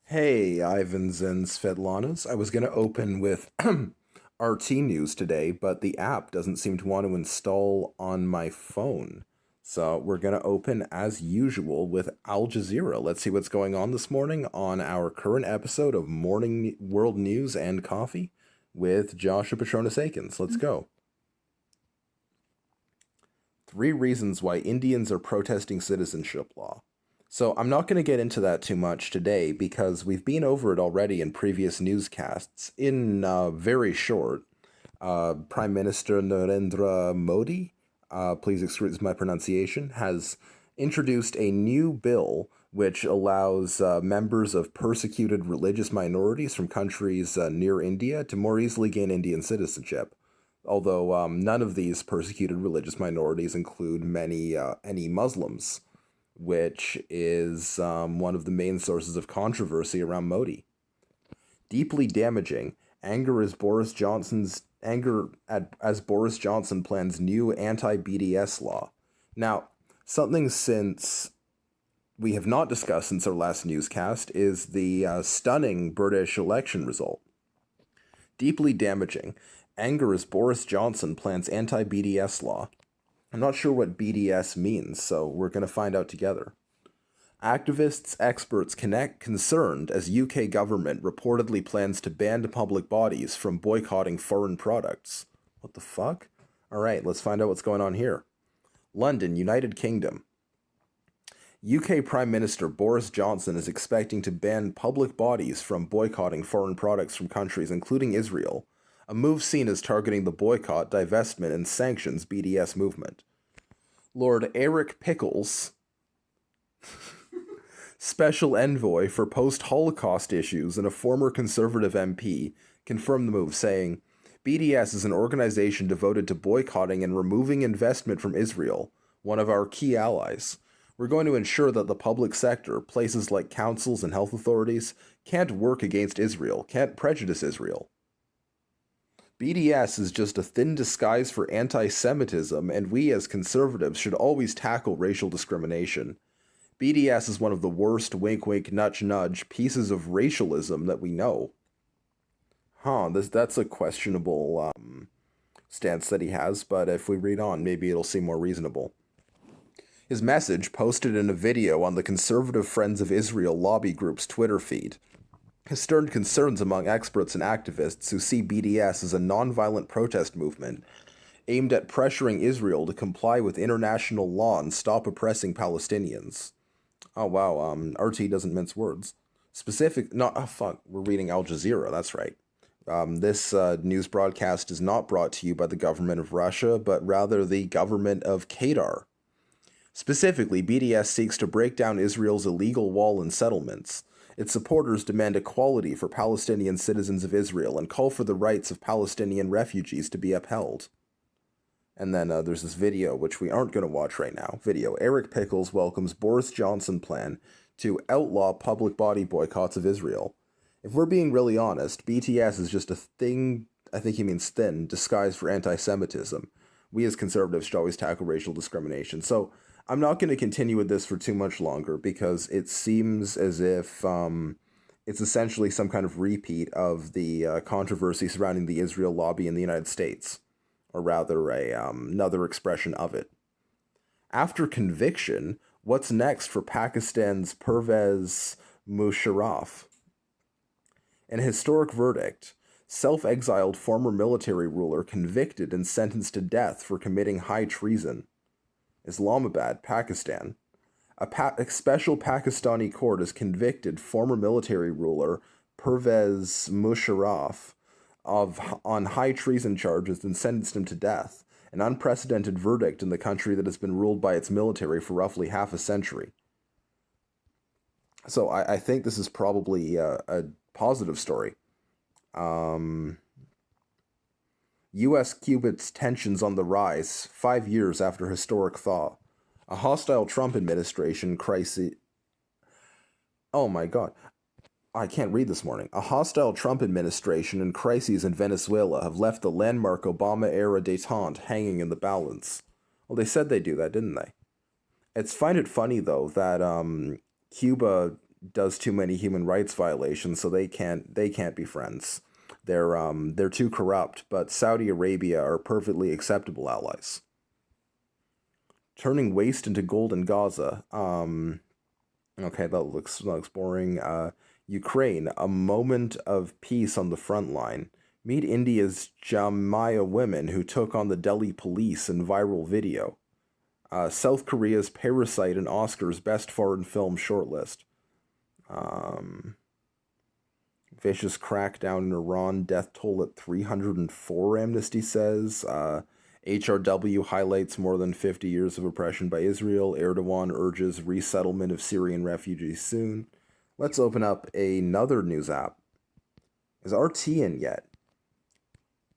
Hey, Ivans and Svetlanas. I was going to open with RT News today, but the app doesn't seem to want to install on my phone. So we're going to open as usual with Al Jazeera. Let's see what's going on this morning on our current episode of Morning World News and Coffee with Joshua Petronis-Akins. Let's go. 3 reasons why Indians are protesting citizenship law. So I'm not going to get into that too much today because we've been over it already in previous newscasts. In very short, Prime Minister Narendra Modi, please excuse my pronunciation, has introduced a new bill which allows members of persecuted religious minorities from countries near India to more easily gain Indian citizenship. Although none of these persecuted religious minorities include any Muslims, which is one of the main sources of controversy around Modi. Deeply damaging. As Boris Johnson plans new anti-BDS law. Now, something since we have not discussed since our last newscast is the stunning British election result. Deeply damaging. Anger as Boris Johnson plans anti-BDS law. I'm not sure what BDS means, so we're going to find out together. Activists, experts concerned as UK government reportedly plans to ban public bodies from boycotting foreign products. What the fuck? Alright, let's find out what's going on here. London, United Kingdom. UK Prime Minister Boris Johnson is expecting to ban public bodies from boycotting foreign products from countries including Israel, a move seen as targeting the boycott, divestment, and sanctions BDS movement. Lord Eric Pickles, special envoy for post-Holocaust issues and a former Conservative MP, confirmed the move, saying, BDS is an organization devoted to boycotting and removing investment from Israel, one of our key allies. We're going to ensure that the public sector, places like councils and health authorities, can't work against Israel, can't prejudice Israel. BDS is just a thin disguise for anti-Semitism, and we as conservatives should always tackle racial discrimination. BDS is one of the worst wink-wink, nudge-nudge pieces of racialism that we know. That's a questionable stance that he has, but if we read on, maybe it'll seem more reasonable. His message, posted in a video on the Conservative Friends of Israel lobby group's Twitter feed, has stirred concerns among experts and activists who see BDS as a nonviolent protest movement aimed at pressuring Israel to comply with international law and stop oppressing Palestinians. Oh wow, RT doesn't mince words. We're reading Al Jazeera, that's right. This news broadcast is not brought to you by the government of Russia, but rather the government of Qatar. Specifically, BDS seeks to break down Israel's illegal wall and settlements. Its supporters demand equality for Palestinian citizens of Israel and call for the rights of Palestinian refugees to be upheld. And then there's this video, which we aren't going to watch right now. Video, Eric Pickles welcomes Boris Johnson plan to outlaw public body boycotts of Israel. If we're being really honest, BTS is just a thing, I think he means thin, disguised for anti-Semitism. We as conservatives should always tackle racial discrimination. So I'm not going to continue with this for too much longer because it seems as if it's essentially some kind of repeat of the controversy surrounding the Israel lobby in the United States, or rather another expression of it. After conviction, what's next for Pakistan's Pervez Musharraf? In a historic verdict, self-exiled former military ruler convicted and sentenced to death for committing high treason. Islamabad, Pakistan. A special Pakistani court has convicted former military ruler Pervez Musharraf on high treason charges and sentenced him to death, an unprecedented verdict in the country that has been ruled by its military for roughly half a century. So I think this is probably a positive story. U.S.-Cuba tensions on the rise, 5 years after historic thaw. A hostile Trump administration crisis... Oh my god. I can't read this morning. A hostile Trump administration and crises in Venezuela have left the landmark Obama-era détente hanging in the balance. Well, they said they'd do that, didn't they? Find it funny, though, that Cuba does too many human rights violations, so they can't be friends. They're too corrupt, but Saudi Arabia are perfectly acceptable allies. Turning waste into gold in Gaza. Okay, that looks boring. Ukraine, a moment of peace on the front line. Meet India's Jamia women who took on the Delhi police in viral video. South Korea's Parasite and Oscars Best Foreign Film shortlist. Um, Vicious crackdown in Iran, death toll at 304, Amnesty says. HRW highlights more than 50 years of oppression by Israel. Erdogan urges resettlement of Syrian refugees soon. Let's open up another news app. Is RT in yet?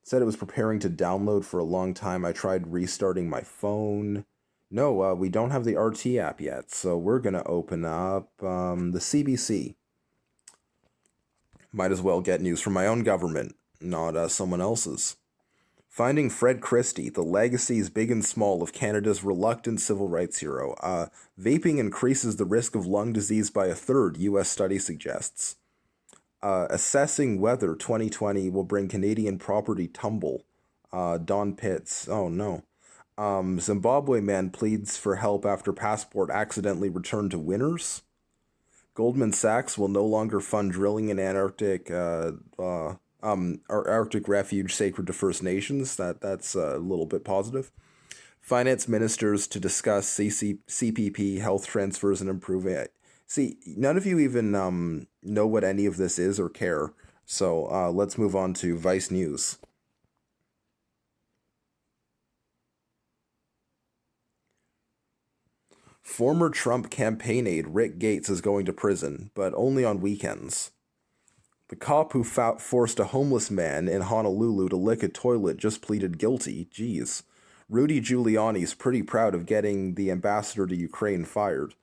Said it was preparing to download for a long time. I tried restarting my phone. No, we don't have the RT app yet, so we're going to open up the CBC. Might as well get news from my own government, not someone else's. Finding Fred Christie, the legacies big and small of Canada's reluctant civil rights hero. Vaping increases the risk of lung disease by a third, U.S. study suggests. Assessing whether 2020 will bring Canadian property tumble. Don Pitts. Oh no. Zimbabwe man pleads for help after passport accidentally returned to winners. Goldman Sachs will no longer fund drilling in Arctic refuge sacred to First Nations. That's a little bit positive. Finance ministers to discuss CPP, health transfers, and improving it. See, none of you even know what any of this is or care. So let's move on to Vice News. Former Trump campaign aide Rick Gates is going to prison, but only on weekends. The cop who forced a homeless man in Honolulu to lick a toilet just pleaded guilty. Jeez. Rudy Giuliani's pretty proud of getting the ambassador to Ukraine fired.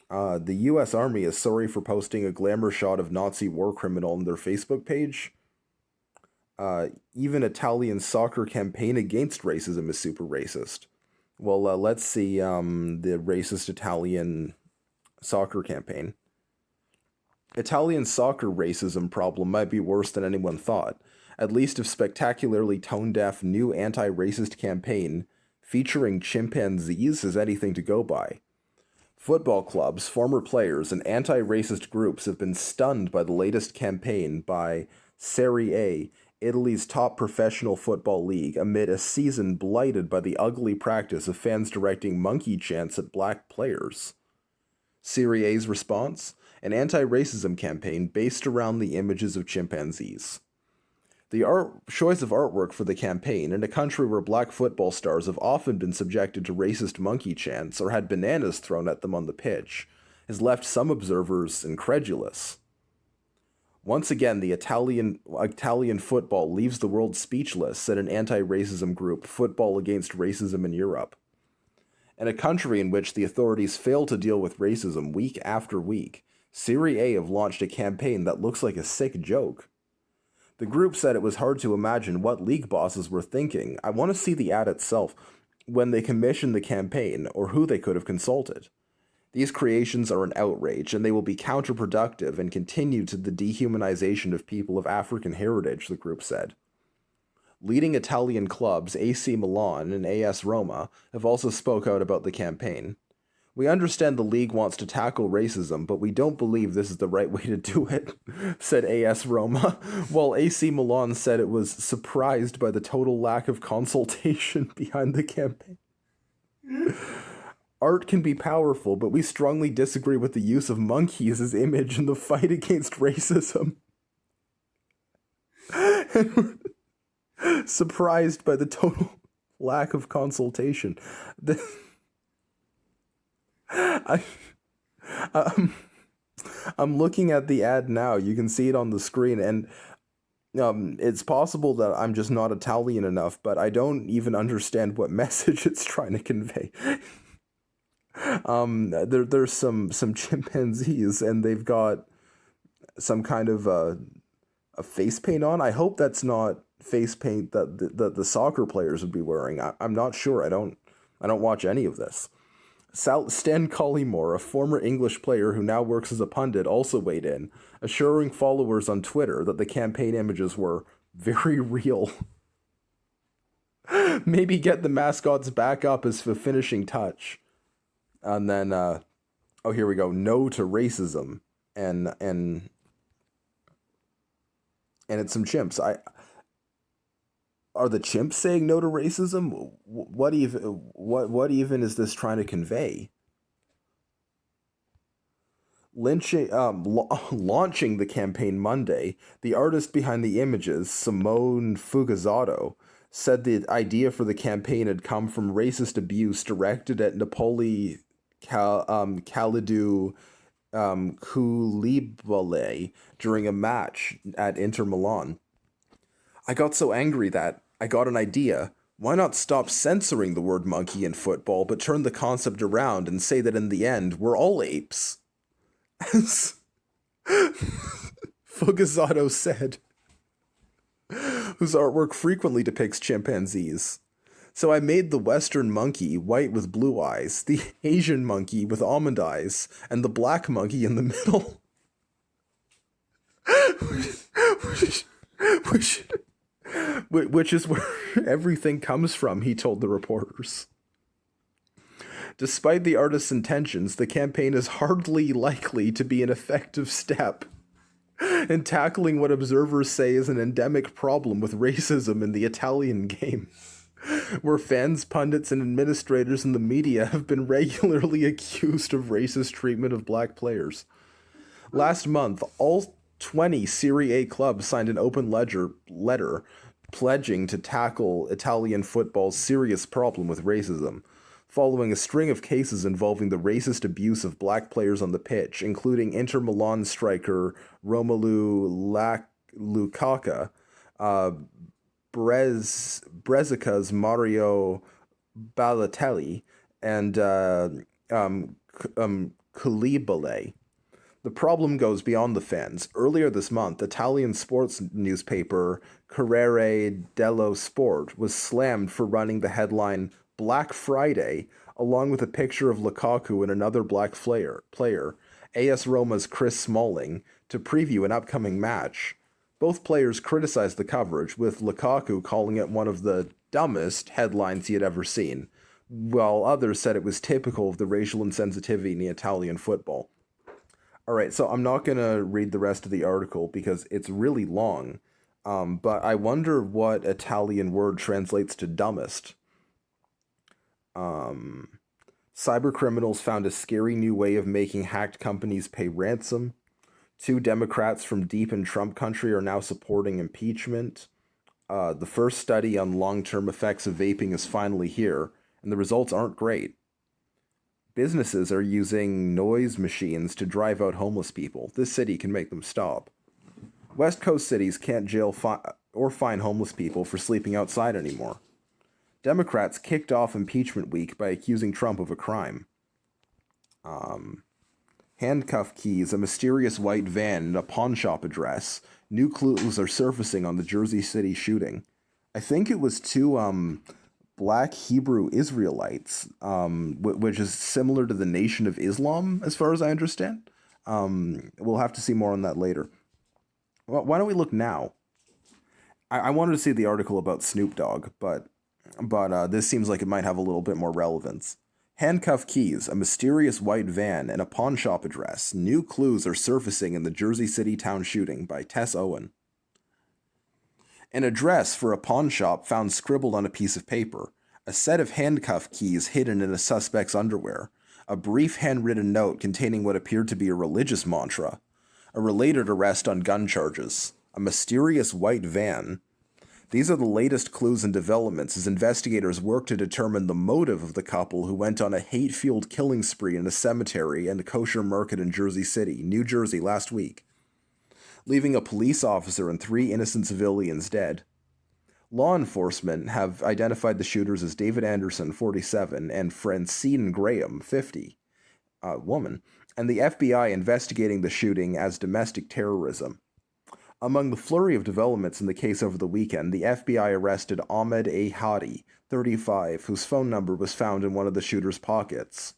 The U.S. Army is sorry for posting a glamour shot of Nazi war criminal on their Facebook page. Even Italian soccer campaign against racism is super racist. Well, let's see the racist Italian soccer campaign. Italian soccer racism problem might be worse than anyone thought, at least if spectacularly tone-deaf new anti-racist campaign featuring chimpanzees is anything to go by. Football clubs, former players, and anti-racist groups have been stunned by the latest campaign by Serie A, Italy's top professional football league, amid a season blighted by the ugly practice of fans directing monkey chants at black players. Serie A's response? An anti-racism campaign based around the images of chimpanzees. The choice of artwork for the campaign, in a country where black football stars have often been subjected to racist monkey chants or had bananas thrown at them on the pitch, has left some observers incredulous. Once again, the Italian football leaves the world speechless, said an anti-racism group, Football Against Racism in Europe. In a country in which the authorities fail to deal with racism week after week, Serie A have launched a campaign that looks like a sick joke. The group said it was hard to imagine what league bosses were thinking. I want to see the ad itself when they commissioned the campaign, or who they could have consulted. These creations are an outrage, and they will be counterproductive and continue to the dehumanization of people of African heritage, the group said. Leading Italian clubs AC Milan and AS Roma have also spoke out about the campaign. We understand the league wants to tackle racism, but we don't believe this is the right way to do it, said AS Roma, while AC Milan said it was surprised by the total lack of consultation behind the campaign. Art can be powerful, but we strongly disagree with the use of monkeys as image in the fight against racism. Surprised by the total lack of consultation. I'm looking at the ad now. You can see it on the screen, and it's possible that I'm just not Italian enough, but I don't even understand what message it's trying to convey. There's some chimpanzees, and they've got some kind of a face paint on. I hope that's not face paint that the soccer players would be wearing. I'm not sure. I don't watch any of this. Stan Collymore, a former English player who now works as a pundit, also weighed in, assuring followers on Twitter that the campaign images were very real. Maybe get the mascots back up as the finishing touch. And then, oh, here we go. No to racism. And it's some chimps. Are the chimps saying no to racism? What even is this trying to convey? Launching the campaign Monday, the artist behind the images, Simone Fugazzotto, said the idea for the campaign had come from racist abuse directed at Napoli Kalidou Koulibaly during a match at Inter Milan. I got so angry that I got an idea. Why not stop censoring the word monkey in football, but turn the concept around and say that in the end, we're all apes? As Fugazzotto said, whose artwork frequently depicts chimpanzees. So I made the Western monkey white with blue eyes, the Asian monkey with almond eyes, and the black monkey in the middle. Which is where everything comes from, he told the reporters. Despite the artist's intentions, the campaign is hardly likely to be an effective step in tackling what observers say is an endemic problem with racism in the Italian game, where fans, pundits, and administrators in the media have been regularly accused of racist treatment of black players. Last month, all 20 Serie A clubs signed an open letter pledging to tackle Italian football's serious problem with racism, following a string of cases involving the racist abuse of black players on the pitch, including Inter Milan striker Romelu Lukaku, Brescia's Mario Balotelli, and Koulibaly. The problem goes beyond the fans. Earlier this month, Italian sports newspaper Corriere dello Sport was slammed for running the headline Black Friday, along with a picture of Lukaku and another black player, AS Roma's Chris Smalling, to preview an upcoming match. Both players criticized the coverage, with Lukaku calling it one of the dumbest headlines he had ever seen, while others said it was typical of the racial insensitivity in Italian football. Alright, so I'm not going to read the rest of the article because it's really long, but I wonder what Italian word translates to dumbest. Cybercriminals found a scary new way of making hacked companies pay ransom. 2 Democrats from deep in Trump country are now supporting impeachment. The first study on long-term effects of vaping is finally here, and the results aren't great. Businesses are using noise machines to drive out homeless people. This city can make them stop. West Coast cities can't jail or fine homeless people for sleeping outside anymore. Democrats kicked off impeachment week by accusing Trump of a crime. Handcuff keys, a mysterious white van, and a pawn shop address. New clues are surfacing on the Jersey City shooting. I think it was 2 black Hebrew Israelites, which is similar to the Nation of Islam, as far as I understand. We'll have to see more on that later. Well, why don't we look now? I wanted to see the article about Snoop Dogg, but this seems like it might have a little bit more relevance. Handcuff keys, a mysterious white van, and a pawn shop address. New clues are surfacing in the Jersey City town shooting by Tess Owen. An address for a pawn shop found scribbled on a piece of paper. A set of handcuff keys hidden in a suspect's underwear. A brief handwritten note containing what appeared to be a religious mantra. A related arrest on gun charges. A mysterious white van. These are the latest clues and developments as investigators work to determine the motive of the couple who went on a hate-fueled killing spree in a cemetery and a kosher market in Jersey City, New Jersey, last week, leaving a police officer and 3 innocent civilians dead. Law enforcement have identified the shooters as David Anderson, 47, and Francine Graham, 50, woman, and the FBI investigating the shooting as domestic terrorism. Among the flurry of developments in the case over the weekend, the FBI arrested Ahmed A. Hadi, 35, whose phone number was found in one of the shooter's pockets.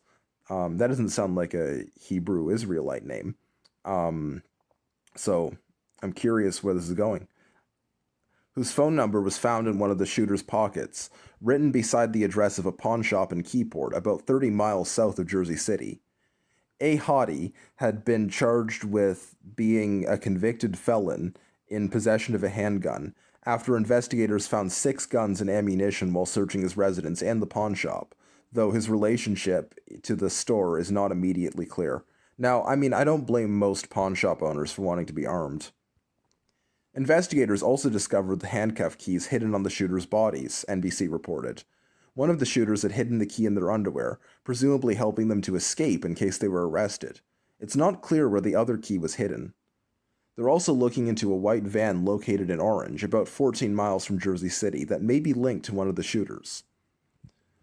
That doesn't sound like a Hebrew Israelite name. So I'm curious where this is going. Whose phone number was found in one of the shooter's pockets, written beside the address of a pawn shop in Keyport, about 30 miles south of Jersey City. A. Hottie had been charged with being a convicted felon in possession of a handgun after investigators found 6 guns and ammunition while searching his residence and the pawn shop, though his relationship to the store is not immediately clear. Now, I mean, I don't blame most pawn shop owners for wanting to be armed. Investigators also discovered the handcuff keys hidden on the shooters' bodies, NBC reported. One of the shooters had hidden the key in their underwear, presumably helping them to escape in case they were arrested. It's not clear where the other key was hidden. They're also looking into a white van located in Orange, about 14 miles from Jersey City, that may be linked to one of the shooters.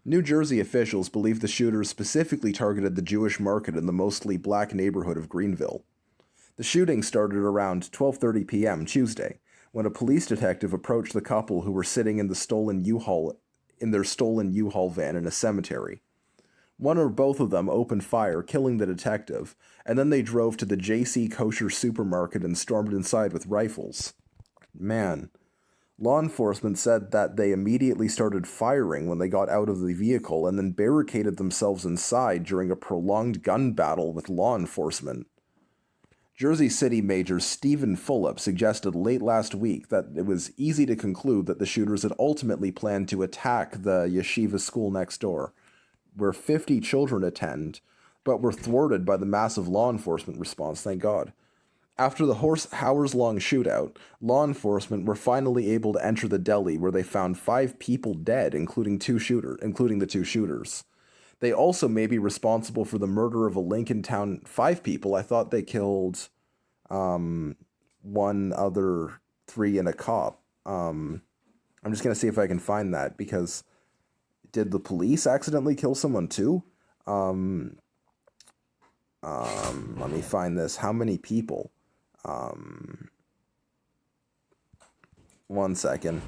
New Jersey officials believe the shooters specifically targeted the Jewish market in the mostly black neighborhood of Greenville. The shooting started around 12:30 p.m. Tuesday, when a police detective approached the couple who were sitting in their stolen U-Haul van in a cemetery. One or both of them opened fire, killing the detective, and then they drove to the J.C. Kosher supermarket and stormed inside with rifles. Man. Law enforcement said that they immediately started firing when they got out of the vehicle and then barricaded themselves inside during a prolonged gun battle with law enforcement. Jersey City Major Stephen Fulop suggested late last week that it was easy to conclude that the shooters had ultimately planned to attack the yeshiva school next door, where 50 children attend, but were thwarted by the massive law enforcement response, thank God. After the hours-long shootout, law enforcement were finally able to enter the deli, where they found 5 people dead, including the 2 shooters. They also may be responsible for the murder of a Lincoln Town 5 people. I thought they killed 1 other 3 and a cop. I'm just going to see if I can find that, because did the police accidentally kill someone too? Let me find this. How many people? 1 second.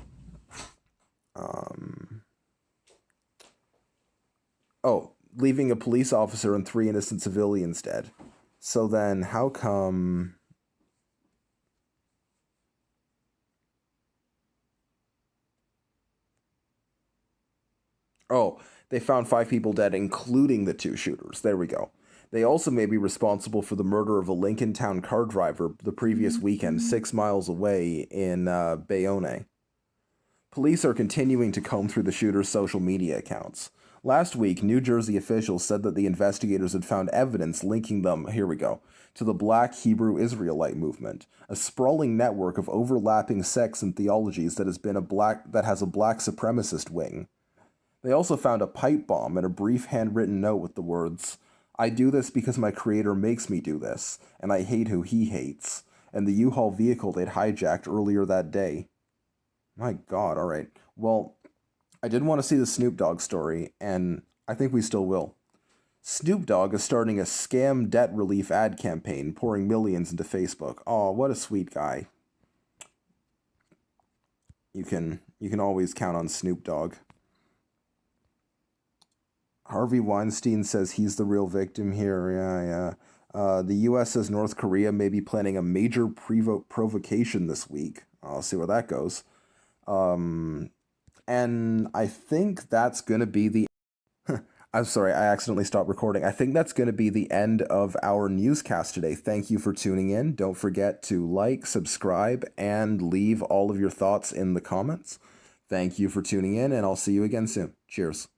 Leaving a police officer and 3 innocent civilians dead. So then, how come... they found 5 people dead, including the 2 shooters. There we go. They also may be responsible for the murder of a Lincoln Town car driver the previous weekend, 6 miles away in Bayonne. Police are continuing to comb through the shooter's social media accounts. Last week, New Jersey officials said that the investigators had found evidence linking them, to the Black Hebrew Israelite movement, a sprawling network of overlapping sects and theologies that has a black supremacist wing. They also found a pipe bomb and a brief handwritten note with the words, "I do this because my creator makes me do this, and I hate who he hates," and the U-Haul vehicle they'd hijacked earlier that day. My God, alright. Well, I did want to see the Snoop Dogg story, and I think we still will. Snoop Dogg is starting a scam debt relief ad campaign, pouring millions into Facebook. Aw, what a sweet guy. You can always count on Snoop Dogg. Harvey Weinstein says he's the real victim here. Yeah. The U.S. says North Korea may be planning a major provocation this week. I'll see where that goes. And I think that's going to be the... I'm sorry, I accidentally stopped recording. I think that's going to be the end of our newscast today. Thank you for tuning in. Don't forget to like, subscribe, and leave all of your thoughts in the comments. Thank you for tuning in, and I'll see you again soon. Cheers.